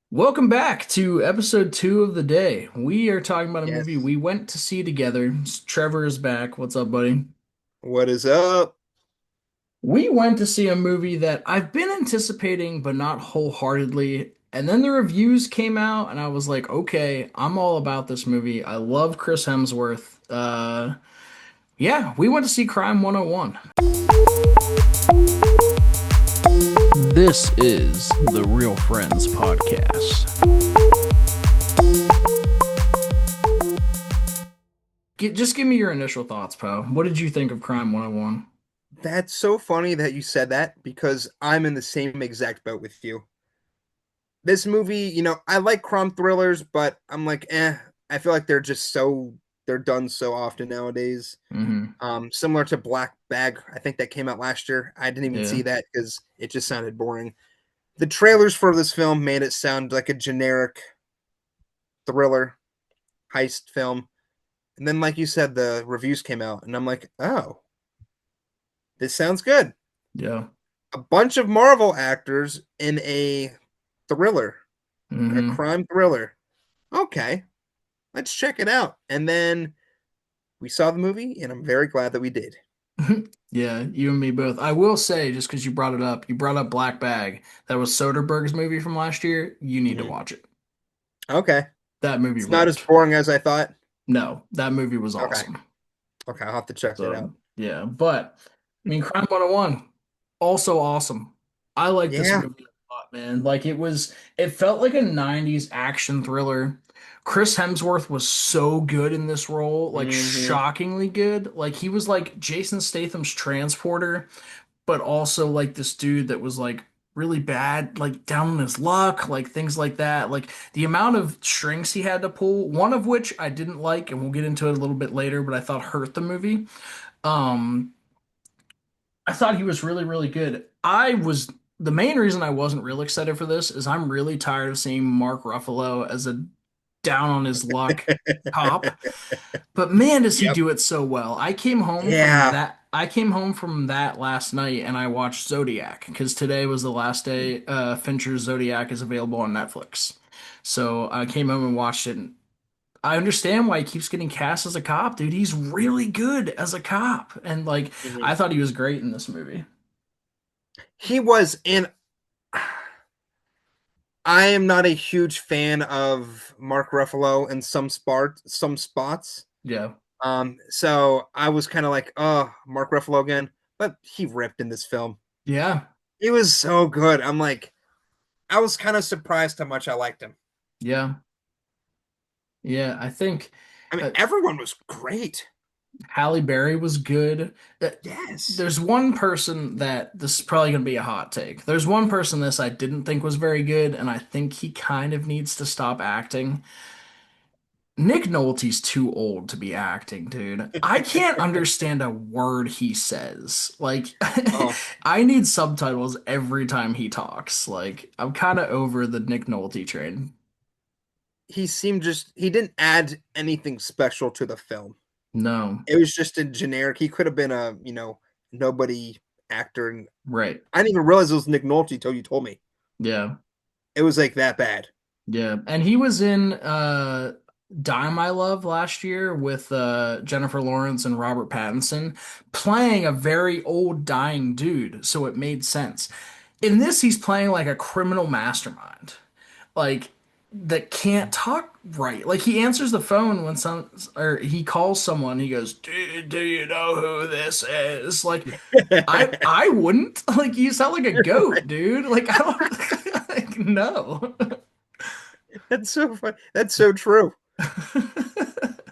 Welcome back to episode two of the day. We are talking about a movie Yes. we went to see together. Trevor is back. What's up, buddy? What is up? We went to see a movie that I've been anticipating, but not wholeheartedly. And then the reviews came out, and I was like, okay, I'm all about this movie. I love Chris Hemsworth. Yeah, we went to see Crime 101. This is the Real Friends podcast. Just give me your initial thoughts, Poe. What did you think of Crime 101? That's so funny that you said that because I'm in the same exact boat with you. This movie, I like crime thrillers, but I'm like, I feel like they're done so often nowadays. Hmm. Similar to Black Bag, I think that came out last year. I didn't even Yeah. see that because it just sounded boring. The trailers for this film made it sound like a generic thriller heist film. And then, like you said, the reviews came out, and I'm like, oh, this sounds good. Yeah. A bunch of Marvel actors in a thriller, like a Hmm. crime thriller. Okay, let's check it out. And then we saw the movie, and I'm very glad that we did. Yeah, you and me both. I will say, just because you brought up Black Bag. That was Soderbergh's movie from last year. You need to Mhm. watch it. Okay, That movie it's not as ripped. boring as I thought. No, that movie was Okay, awesome. okay, I'll have to check that So, out. yeah. But, I mean, Crime 101, also awesome. I like this Yeah. movie a lot, man. It felt like a 90s action thriller. Chris Hemsworth was so good in this role, like Hmm. shockingly good. Like he was like Jason Statham's transporter, but also like this dude that was like really bad, like down on his luck, like things like that. Like the amount of strings he had to pull, one of which I didn't like, and we'll get into it a little bit later, but I thought hurt the movie. Um, I thought he was really, really good. The main reason I wasn't real excited for this is I'm really tired of seeing Mark Ruffalo as a down on his luck cop. But man, does he Yep. do it so well. Yeah. I came home from that last night and I watched Zodiac because today was the last day Fincher's Zodiac is available on Netflix. So I came home and watched it. And I understand why he keeps getting cast as a cop, dude. He's really good as a cop. And like Mhm. I thought he was great in this movie. He was in. I am not a huge fan of Mark Ruffalo in some spots. Yeah. So I was kind of like, oh, Mark Ruffalo again, but he ripped in this film. Yeah. He was so good. I'm like, I was kind of surprised how much I liked him. Yeah. Yeah. I think I mean, uh, everyone was great. Halle Berry was good. Uh, Yes. There's one person that this is probably going to be a hot take. There's one person this I didn't think was very good, and I think he kind of needs to stop acting. Nick Nolte's too old to be acting, dude. I can't understand a word he says. Like, Oh, I need subtitles every time he talks. Like, I'm kind of over the Nick Nolte train. he didn't add anything special to the film. No. It was just a generic. He could have been a, nobody actor. And Right. I didn't even realize it was Nick Nolte until you told me. Yeah. It was like that bad. Yeah, and he was in Die My Love last year with Jennifer Lawrence and Robert Pattinson playing a very old dying dude, so it made sense. In this, he's playing like a criminal mastermind, like that can't talk right. Like he answers the phone when some or he calls someone, he goes, do you know who this is?" Like I wouldn't. Like you sound like a Right. goat, dude. Like I don't like no. That's so fun. That's so true.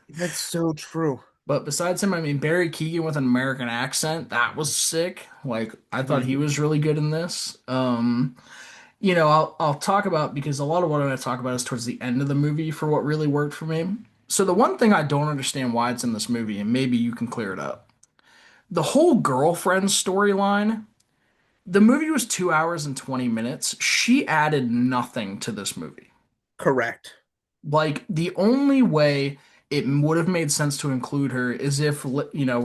That's so true. But besides him, I mean, Barry Keoghan with an American accent, that was sick. Like, I thought he Mhm. was really good in this. I'll talk about because a lot of what I'm going to talk about is towards the end of the movie for what really worked for me. So the one thing I don't understand why it's in this movie, and maybe you can clear it up. The whole girlfriend storyline, the movie was 2 hours and 20 minutes. She added nothing to this movie. Correct. Like the only way it would have made sense to include her is if, we're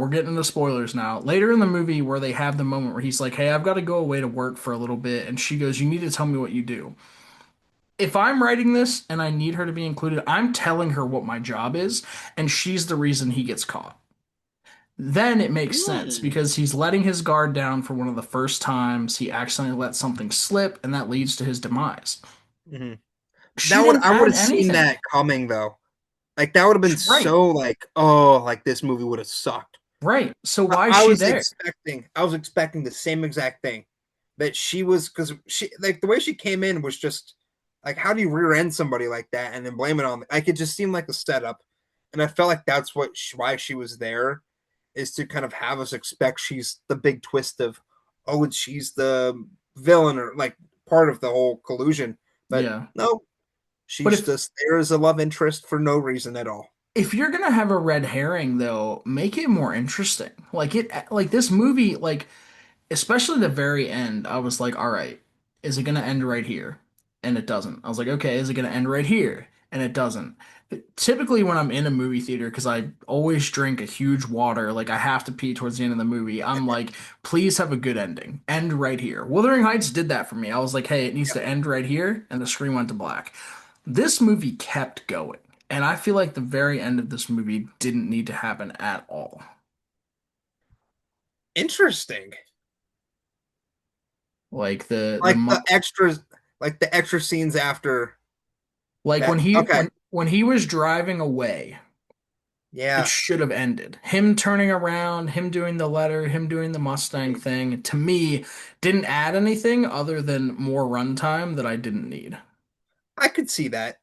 getting into spoilers now. Later in the movie where they have the moment where he's like, "Hey, I've got to go away to work for a little bit," and she goes, "You need to tell me what you do." if I'm writing this and I need her to be included, I'm telling her what my job is, and she's the reason he gets caught. Then it makes sense Hmm. because he's letting his guard down for one of the first times he accidentally let something slip, and that leads to his demise. Hmm. She That would didn't I would add have seen anything. that coming though. Like that would have been Right, so like, oh, like this movie would have sucked. right. So I, why is I she was there? expecting I was expecting the same exact thing. That she was because she like the way she came in was just like how do you rear end somebody like that and then blame it on like it just seemed like a setup. And I felt like that's why she was there is to kind of have us expect she's the big twist of oh and she's the villain or like part of the whole collusion. But Yeah. no, But she's just there as a love interest for no reason at all. if you're gonna have a red herring though, make it more interesting. Like this movie, like especially the very end, I was like, all right, is it gonna end right here? And it doesn't. I was like, okay, is it gonna end right here? And it doesn't. Typically, when I'm in a movie theater, because I always drink a huge water, like I have to pee towards the end of the movie, I'm like, please have a good ending. End right here. Wuthering Heights did that for me. I was like, hey, it needs to end right here, and the screen went to black. This movie kept going, and I feel like the very end of this movie didn't need to happen at all. Interesting. Like Like the extras, like the extra scenes after like when that. he Okay, when he was driving away, it yeah. should have ended. Him turning around, him doing the letter, him doing the Mustang Mhm. thing, to me, didn't add anything other than more runtime that I didn't need. I could see that.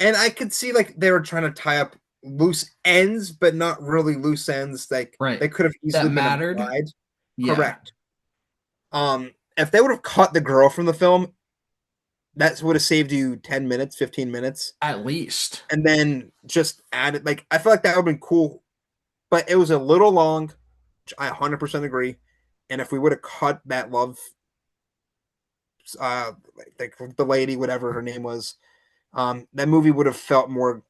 And I could see like they were trying to tie up loose ends, but not really loose ends. Like Right. they could have That easily been mattered. implied. Yeah, Correct. If they would have cut the girl from the film, that would have saved you 10 minutes, 15 minutes, at least. and then just added like I feel like that would have been cool, but it was a little long, which I 100% agree. And if we would have cut that love like the lady, whatever her name was, that movie would have felt more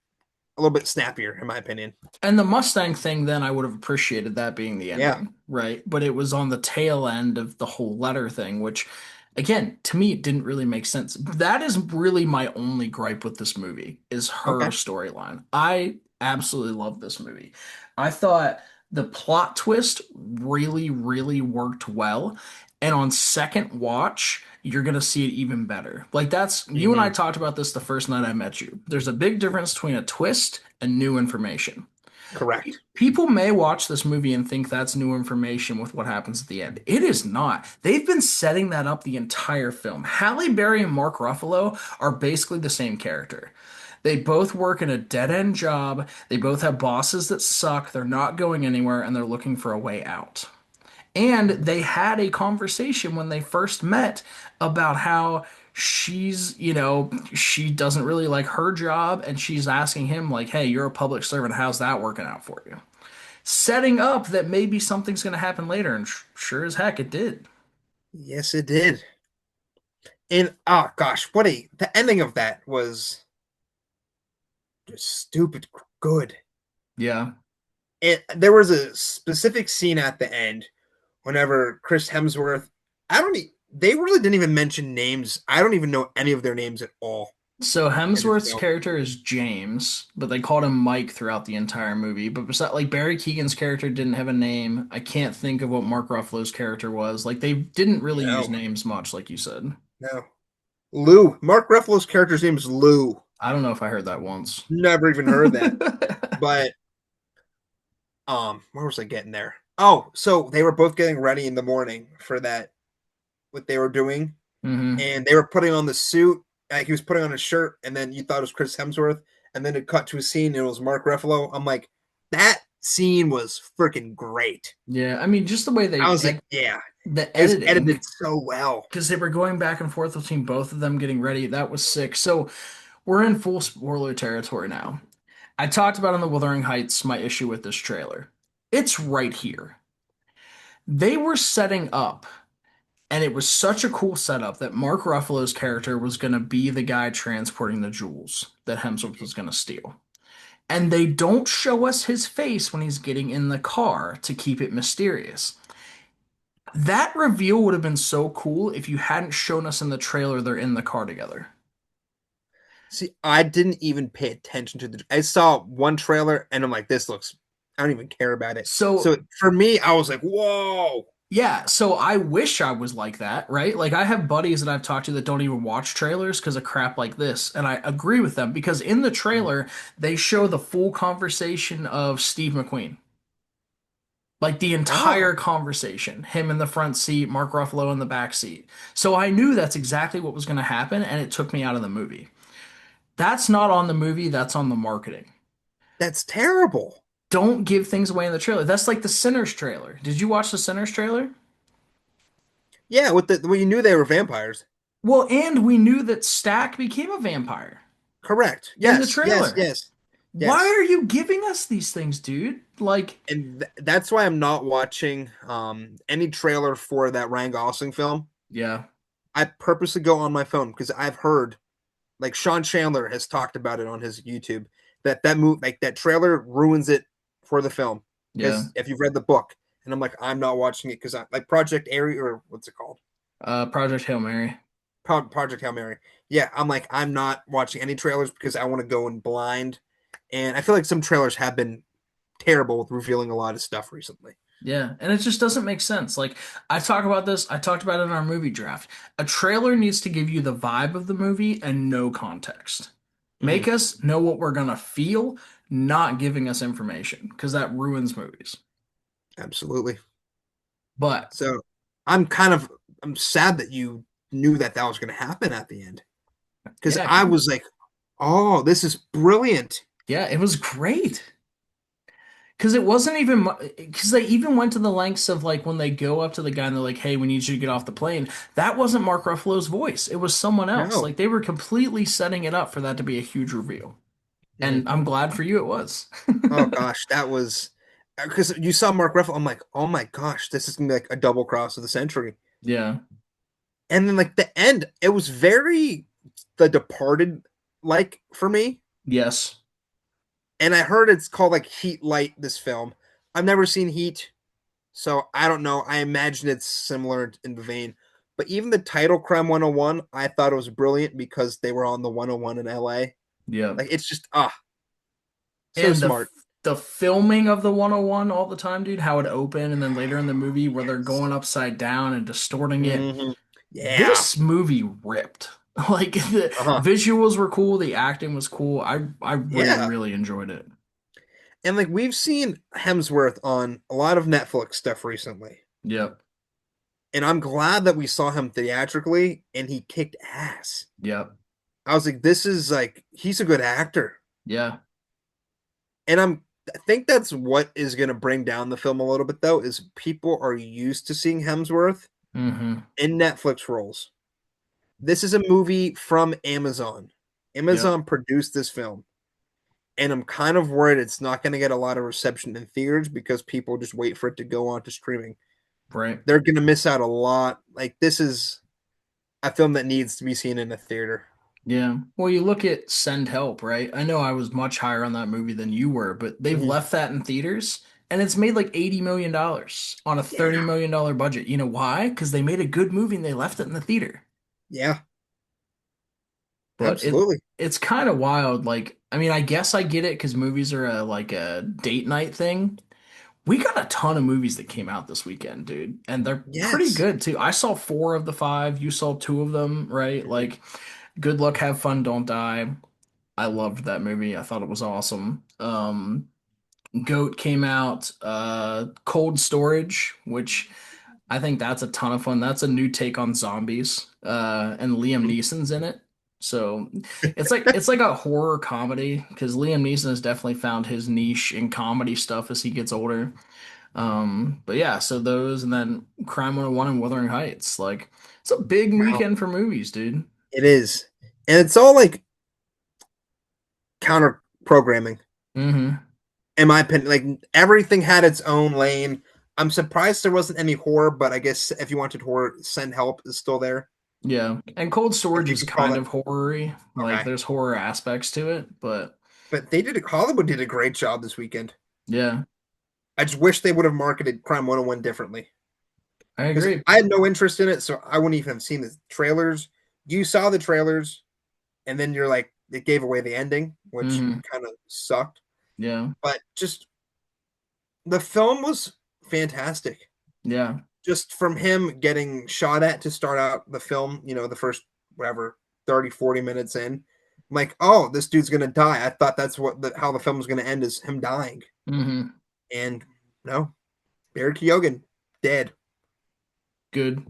a little bit snappier, in my opinion. And the Mustang thing, then I would have appreciated that being the Yeah. ending, right? But it was on the tail end of the whole letter thing, which, again, to me, it didn't really make sense. That is really my only gripe with this movie, is her Okay. storyline. I absolutely love this movie. I thought the plot twist really, really worked well. And on second watch, you're gonna see it even better. Like that's you and I Hmm. talked about this the first night I met you. There's a big difference between a twist and new information. Correct. People may watch this movie and think that's new information with what happens at the end. It is not. They've been setting that up the entire film. Halle Berry and Mark Ruffalo are basically the same character. They both work in a dead-end job. They both have bosses that suck. They're not going anywhere and they're looking for a way out. And they had a conversation when they first met about how she doesn't really like her job and she's asking him like, "Hey, you're a public servant. How's that working out for you?" Setting up that maybe something's going to happen later and sure as heck it did. Yes, it did. And oh gosh, what a the ending of that was just stupid good. Yeah. There was a specific scene at the end whenever Chris Hemsworth, I don't e- they really didn't even mention names. I don't even know any of their names at all So in this Hemsworth's film. character is James, but they called him Mike throughout the entire movie. But besides, like Barry Keegan's character didn't have a name. I can't think of what Mark Ruffalo's character was. Like they didn't really use No, names much, like you said. no. Lou. Mark Ruffalo's character's name is Lou. I don't know if I heard that once. Never even heard that. But where was I getting there? Oh, so they were both getting ready in the morning for that what they were doing, hmm and they were putting on the suit. Like he was putting on a shirt, and then you thought it was Chris Hemsworth, and then it cut to a scene, and it was Mark Ruffalo. I'm like, that scene was freaking great. Yeah, I mean, just the way I they was like, like yeah, the it was editing, edited so well. because they were going back and forth between both of them getting ready. That was sick. So we're in full spoiler territory now. I talked about in the Wuthering Heights my issue with this trailer. It's right here. They were setting up, and it was such a cool setup that Mark Ruffalo's character was going to be the guy transporting the jewels that Hemsworth was going to steal. And they don't show us his face when he's getting in the car to keep it mysterious. That reveal would have been so cool if you hadn't shown us in the trailer they're in the car together. See, I didn't even pay attention to the. I saw one trailer and I'm like, this looks. I don't even care about it. So So for me, I was like, whoa. yeah, so I wish I was like that, right? Like I have buddies that I've talked to that don't even watch trailers because of crap like this, and I agree with them because in the trailer they show the full conversation of Steve McQueen. Like the Oh, entire conversation, him in the front seat, Mark Ruffalo in the back seat. So I knew that's exactly what was going to happen, and it took me out of the movie. That's not on the movie, that's on the marketing. that's terrible. Don't give things away in the trailer. That's like the Sinners trailer. Did you watch the Sinners trailer? Yeah, with the well, you knew they were vampires. Well, and we knew that Stack became a vampire Correct. in the Yes, yes, trailer. yes, Why yes. are you giving us these things, dude? Like, And that's why I'm not watching any trailer for that Ryan Gosling film. yeah, I purposely go on my phone because I've heard like Sean Chandler has talked about it on his YouTube that move like that trailer ruins it for the film yeah. because if you've read the book and I'm like I'm not watching it because I like Project Airy or what's it called Project Hail Mary. Project Hail Mary. Yeah, I'm like I'm not watching any trailers because I want to go in blind, and I feel like some trailers have been terrible with revealing a lot of stuff recently. Yeah, and it just doesn't make sense. Like, I talk about this, I talked about it in our movie draft. A trailer needs to give you the vibe of the movie and no context. Mhm. Make us know what we're gonna feel, not giving us information, because that ruins movies. Absolutely. But So I'm sad that you knew that that was going to happen at the end because yeah, I was like, oh, this is brilliant. yeah, it was great. Because it wasn't even because they even went to the lengths of like when they go up to the guy and they're like, "Hey, we need you to get off the plane." That wasn't Mark Ruffalo's voice. It was someone else. No. Like they were completely setting it up for that to be a huge reveal. Mhm. And I'm glad for you it was. Oh gosh, that was because you saw Mark Ruffalo. I'm like, oh my gosh, this is gonna be like a double cross of the century. Yeah. And then like the end, it was very The Departed like for me. Yes. And I heard it's called like Heat Light. This film, I've never seen Heat. So I don't know. I imagine it's similar in the vein. But even the title Crime 101, I thought it was brilliant because they were on the 101 in LA. Yeah. Like it's just so And smart. the filming of the 101 all the time, dude, how it opened and then later in the movie where they're going upside down and distorting it. Hmm. Yeah. This movie ripped. Like the Uh-huh. visuals were cool, the acting was cool. I really, Yeah. really enjoyed it. And like we've seen Hemsworth on a lot of Netflix stuff recently. Yep. And I'm glad that we saw him theatrically and he kicked ass. Yep. I was like, this is like he's a good actor. Yeah. And I think that's what is going to bring down the film a little bit though is people are used to seeing Hemsworth Mm-hmm. in Netflix roles. This is a movie from Amazon. Yep. Amazon produced this film. And I'm kind of worried it's not going to get a lot of reception in theaters because people just wait for it to go on to streaming. Right. They're going to miss out a lot. Like this is a film that needs to be seen in a theater. Yeah. Well, you look at Send Help, right? I know I was much higher on that movie than you were, but they've Mhm. left that in theaters and it's made like $80 million on a $30 Yeah. million budget. You know why? Because they made a good movie and they left it in the theater. Yeah. But Absolutely. it's kind of wild. Like, I mean, I guess I get it because movies are like a date night thing. We got a ton of movies that came out this weekend, dude, and they're pretty Yes. good too. I saw four of the five. You saw two of them, right? Like, Good Luck, Have Fun, Don't Die. I loved that movie. I thought it was awesome. Goat came out. Cold Storage, which I think that's a ton of fun. That's a new take on zombies. And Liam Mhm. Neeson's in it. So it's like a horror comedy because Liam Neeson has definitely found his niche in comedy stuff as he gets older. But yeah, so those and then Crime 101 and Wuthering Heights. Like it's a big Wow. weekend for movies, dude. It is. And it's all like counter programming, Hmm. in my opinion. Like everything had its own lane. I'm surprised there wasn't any horror, but I guess if you wanted horror, Send Help is still there. Yeah. And Cold If Storage you is could call kind it of horror-y. Like okay. there's horror aspects to it, but But they did Hollywood did a great job this weekend. yeah, I just wish they would have marketed Crime 101 differently. I Because agree. I had no interest in it, so I wouldn't even have seen the trailers. You saw the trailers, and then you're like, it gave away the ending, which Hmm. kind of sucked. Yeah. But just the film was fantastic. Yeah. Just from him getting shot at to start out the film, the first whatever 30, 40 minutes in, I'm like, oh, this dude's gonna die. I thought that's how the film was gonna end, is him dying. Hmm. And no, Barry Keoghan dead. Good.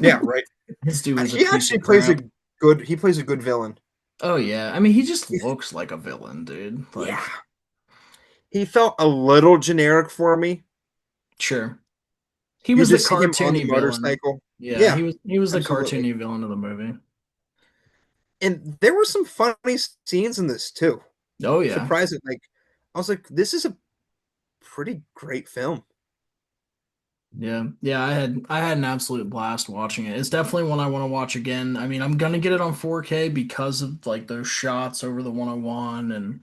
Yeah, right. This dude was a He piece actually of crap. plays a good villain. Oh yeah. I mean, he just looks like a villain, dude. Yeah. Like, He felt a little generic for me. sure. He You was the just see him on the cartoony villain. motorcycle. Yeah, Yeah, he was the absolutely. cartoony villain of the movie. And there were some funny scenes in this too. Oh yeah. Surprising. Like, I was like, this is a pretty great film. Yeah. Yeah, I had an absolute blast watching it. It's definitely one I want to watch again. I mean, I'm gonna get it on 4K because of like those shots over the 101 and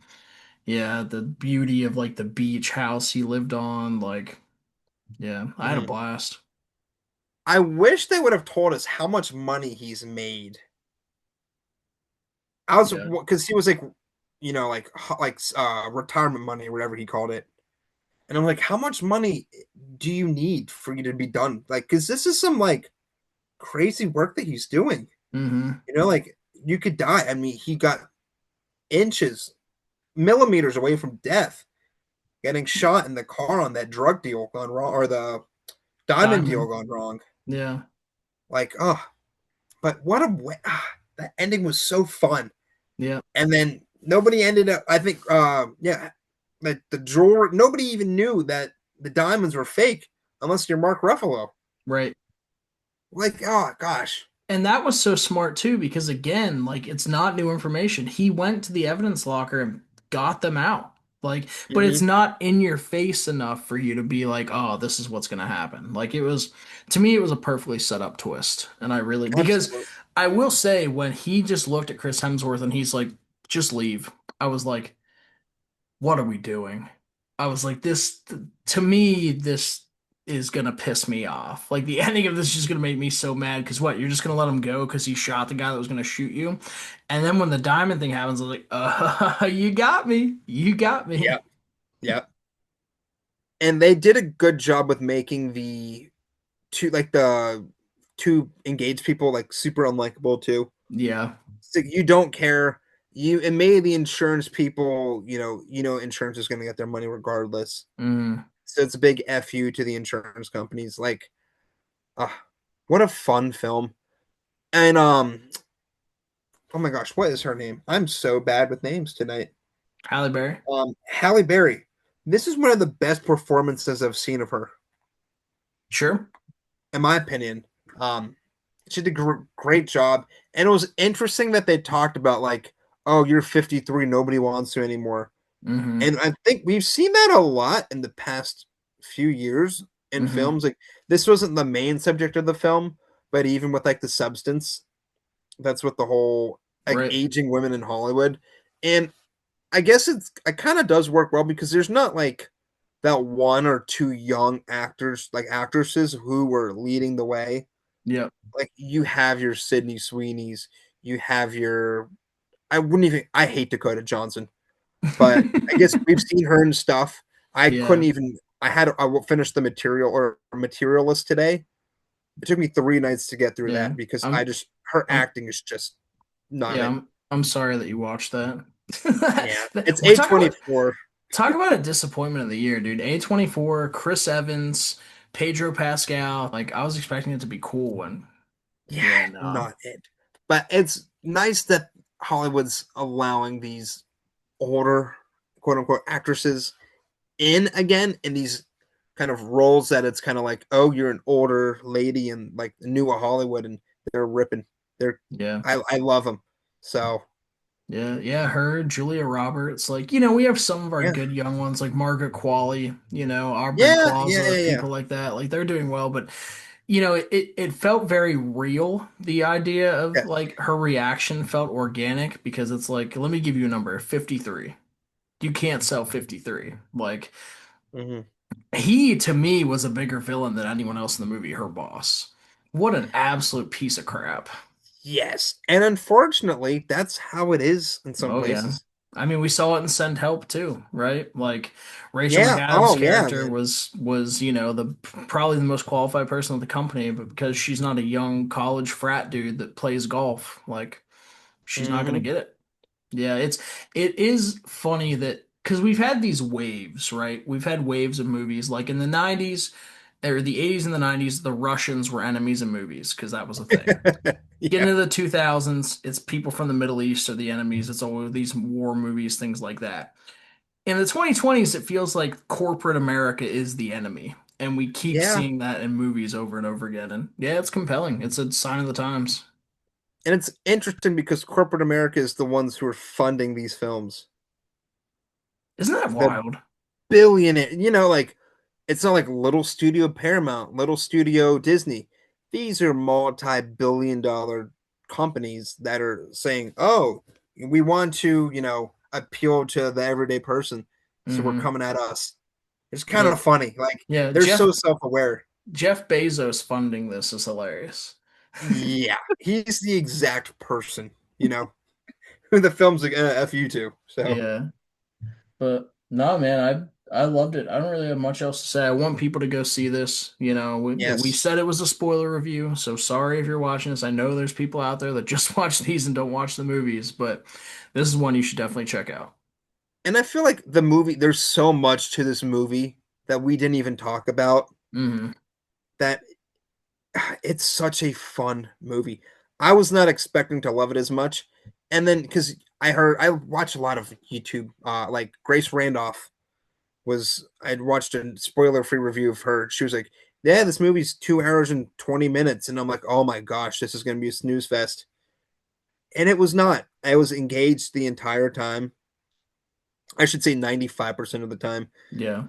yeah, the beauty of like the beach house he lived on. Like, yeah, I had a Mhm. blast. I wish they would have told us how much money he's made. I was Yeah. because he was like, retirement money or whatever he called it. And I'm like, how much money do you need for you to be done? Like, because this is some like crazy work that he's doing. Mm-hmm. Like you could die. I mean, he got inches, millimeters away from death, getting shot in the car on that drug deal gone wrong, or the diamond deal Diamond. gone wrong. Yeah. Like, oh, but what a way. That ending was so fun. Yeah. And then nobody ended up, I think, yeah, that the jewelry, nobody even knew that the diamonds were fake unless you're Mark Ruffalo. Right. Like, oh gosh. And that was so smart too, because again, like it's not new information. He went to the evidence locker and got them out. Like, but it's Hmm. not in your face enough for you to be like, oh, this is what's gonna happen. Like it was, to me, it was a perfectly set up twist. And I really, because Absolutely. I will say when he just looked at Chris Hemsworth and he's like, just leave. I was like, what are we doing? I was like, this, to me, this is gonna piss me off. Like the ending of this is just gonna make me so mad because what, you're just gonna let him go because he shot the guy that was gonna shoot you. And then when the diamond thing happens, I was like, you got me. You got me. Yeah. Yeah. And they did a good job with making the two engaged people like super unlikable too. Yeah. So you don't care. It made the insurance people, insurance is gonna get their money regardless. Mm. So it's a big fu to the insurance companies. Like, what a fun film. And oh my gosh, what is her name? I'm so bad with names tonight. Halle Berry. Halle Berry. This is one of the best performances I've seen of her, Sure. in my opinion. Um, she did a great job, and it was interesting that they talked about like, oh, you're 53, nobody wants you anymore. Mm-hmm. And I think we've seen that a lot in the past few years in Mm-hmm. films. Like this wasn't the main subject of the film, but even with like the substance, that's what the whole like Right. aging women in Hollywood. And I guess it kind of does work well because there's not like that one or two young actors like actresses who were leading the way. Yep. Like you have your Sydney Sweeney's, you have your I wouldn't even I hate Dakota Johnson, but I guess we've seen her and stuff. I couldn't Yeah. even. I finished the material or materialist today. It took me 3 nights to get through Yeah. that because I I'm just her I'm acting is just not yeah, it. I'm sorry that you watched that. Yeah, it's Well, A talk twenty about four. Talk about a disappointment of the year, dude. A24, Chris Evans, Pedro Pascal. Like I was expecting it to be cool when Yeah, yeah, no. not it. But it's nice that Hollywood's allowing these older quote unquote actresses in again in these kind of roles that it's kind of like, oh, you're an older lady and like the new Hollywood, and they're ripping. They're Yeah. I love them. So Yeah, yeah, her, Julia Roberts. Like, we have some of our yeah, good young ones like Margaret Qualley, Aubrey yeah, yeah, Plaza, yeah, yeah, people like that. Like they're doing well, but it felt very real. The idea of yeah. like her reaction felt organic because it's like, let me give you a number, 53. You can't sell 53. Like Hmm. he to me was a bigger villain than anyone else in the movie, her boss. What an absolute piece of crap. Yes. And unfortunately, that's how it is in some Oh yeah. places. I mean, we saw it in Send Help too, right? Like Rachel Yeah. McAdams' Oh yeah, character man. was, the probably the most qualified person at the company, but because she's not a young college frat dude that plays golf, like she's not gonna Hmm. get it. Yeah, it is funny that because we've had these waves, right? We've had waves of movies like in the 90s or the 80s and the 90s, the Russians were enemies in movies because that was a thing. Getting Yeah. into the 2000s, it's people from the Middle East are the enemies. It's all these war movies, things like that. In the 2020s, it feels like corporate America is the enemy. And we keep Yeah. seeing that in movies over and over again. And yeah, it's compelling. It's a sign of the times. And it's interesting because corporate America is the ones who are funding these films. Isn't that The wild? billionaire, like it's not like little studio Paramount, little studio Disney. These are multi-billion-dollar companies that are saying, "Oh, we want to, appeal to the everyday person, so we're Hmm. coming at us." It's kind Yeah. of funny. Like Yeah. they're so self-aware. Jeff Bezos funding this is hilarious. Yeah, he's the exact person, who the film's like, F you to. So, Yeah. But no, man, I loved it. I don't really have much else to say. I want people to go see this. We yes. said it was a spoiler review, so sorry if you're watching this. I know there's people out there that just watch these and don't watch the movies, but this is one you should definitely check out. And I feel like the movie, there's so much to this movie that we didn't even talk about Hmm. that it's such a fun movie. I was not expecting to love it as much. And then because I watch a lot of YouTube, like Grace Randolph I'd watched a spoiler free review of her. She was like, "Yeah, this movie's 2 hours and 20 minutes." And I'm like, "Oh my gosh, this is going to be a snooze fest." And it was not. I was engaged the entire time. I should say 95% of the time. Yeah.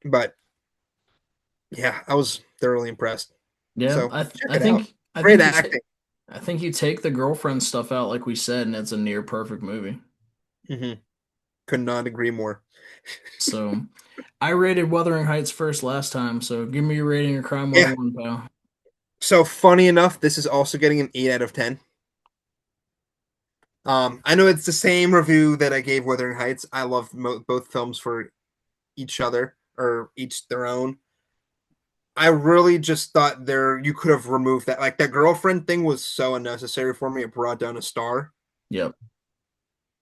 But yeah, I was thoroughly impressed. Yeah. So check I it out. think I Great think you take acting. I think you take the girlfriend stuff out like we said, and it's a near perfect movie. Hmm. Could not agree more. So I rated Wuthering Heights first last time, so give me your rating of Crime Yeah. 101, pal. So funny enough, this is also getting an 8 out of 10. I know it's the same review that I gave Wuthering Heights. I love both films for each other or each their own. I really just thought there you could have removed that. Like that girlfriend thing was so unnecessary for me. It brought down a star. Yep.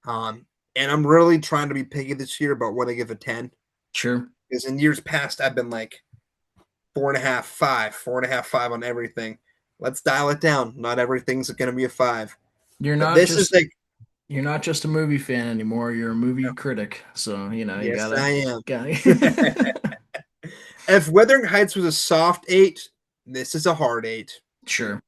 Um, and I'm really trying to be picky this year about what I give a 10. Sure. Because in years past, I've been like 4.5, 5, 4.5, 5 on everything. Let's dial it down. Not everything's going to be a 5. You're But not this is just like, You're not just a movie fan anymore, you're a movie no, critic. So, you yes, I gotta, am. gotta. If Wuthering Heights was a soft 8, this is a hard 8. Sure.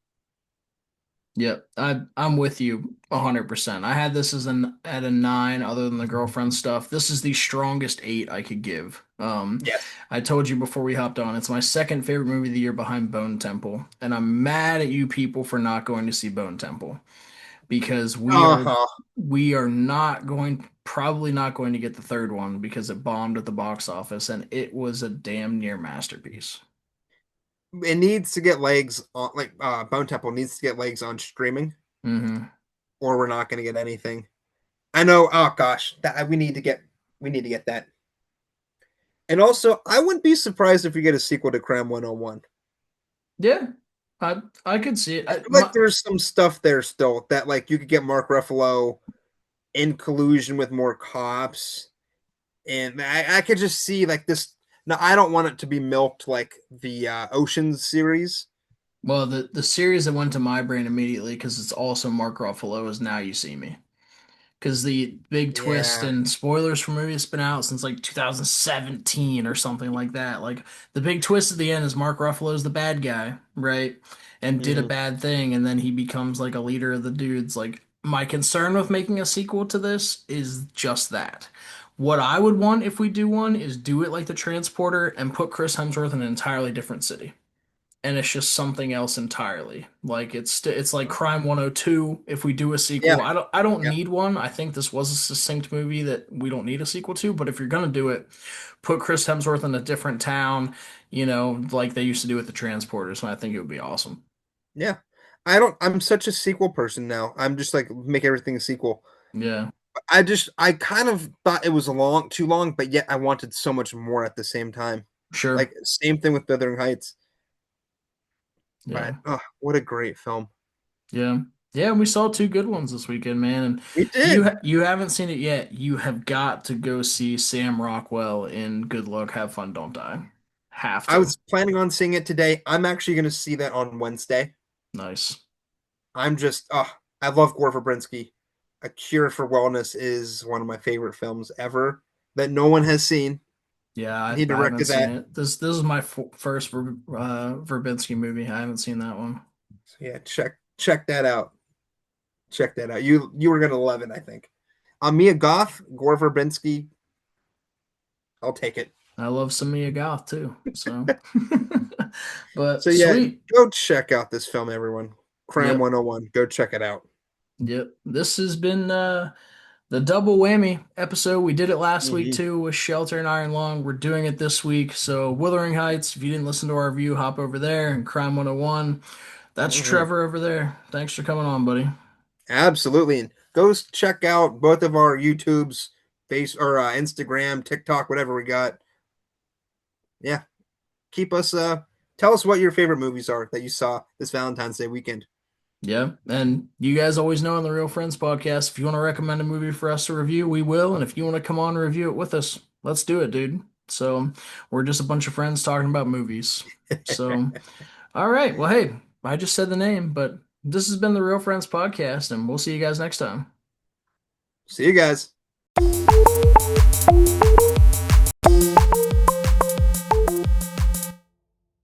Yep. I'm with you 100%. I had this as at a 9 other than the girlfriend stuff. This is the strongest 8 I could give. Yes. I told you before we hopped on, it's my second favorite movie of the year behind Bone Temple, and I'm mad at you people for not going to see Bone Temple because Uh huh. we are not going probably not going to get the third one because it bombed at the box office and it was a damn near masterpiece. It needs to get legs on, like, Bone Temple needs to get legs on streaming, Hmm. or we're not going to get anything. I know. Oh gosh, that we need to get that. And also, I wouldn't be surprised if we get a sequel to Cram 101. Yeah, I could see it. I feel like there's some stuff there still that like you could get Mark Ruffalo in collusion with more cops, and I could just see like this. Now, I don't want it to be milked like the Oceans series. Well, the series that went to my brain immediately because it's also Mark Ruffalo is Now You See Me. Because the big twist Yeah. and spoilers for movies has been out since like 2017 or something like that. Like the big twist at the end is Mark Ruffalo's the bad guy, right? And did a Hmm. bad thing, and then he becomes like a leader of the dudes. Like my concern with making a sequel to this is just that. What I would want if we do one is do it like the Transporter and put Chris Hemsworth in an entirely different city and it's just something else entirely. Like it's like Crime 102 if we do a Yeah. sequel. I don't Yeah. need one. I think this was a succinct movie that we don't need a sequel to, but if you're gonna do it, put Chris Hemsworth in a different town, like they used to do with the Transporters, and I think it would be awesome. Yeah. I'm such a sequel person now. I'm just like make everything a sequel. Yeah, I kind of thought it was too long, but yet I wanted so much more at the same time. sure. Like same thing with Wuthering Heights. But Yeah. oh, what a great film. Yeah. Yeah, we saw two good ones this weekend, man. And We if you did. you haven't seen it yet, you have got to go see Sam Rockwell in Good Luck, Have Fun, Don't Die. Have I to. was planning on seeing it today. I'm actually going to see that on Wednesday. Nice. I'm just, I love Gore Verbinski. A Cure for Wellness is one of my favorite films ever that no one has seen, Yeah, and he I haven't directed seen that. it. This is my f first Verbinski movie. I haven't seen that one. So yeah, check that out. Check that out. You were gonna love it, I think. Mia Goth, Gore Verbinski, I'll take it. I love some Mia Goth too. So, So but yeah, sweet. go check out this film, everyone. Crime Yep. 101. Go check it out. Yep. This has been the double whammy episode. We did it last week Hmm. too with Shelter and Iron Lung. We're doing it this week. So Wuthering Heights, if you didn't listen to our review, hop over there. And Crime 101. That's Hmm. Trevor over there. Thanks for coming on, buddy. Absolutely. And check out both of our YouTubes, face or Instagram, TikTok, whatever we got. Yeah, keep us tell us what your favorite movies are that you saw this Valentine's Day weekend. Yeah. And you guys always know on the Real Friends podcast, if you want to recommend a movie for us to review, we will. And if you want to come on and review it with us, let's do it, dude. So we're just a bunch of friends talking about movies. So, all right. Well, hey, I just said the name, but this has been the Real Friends podcast, and we'll see you guys next time. See you guys.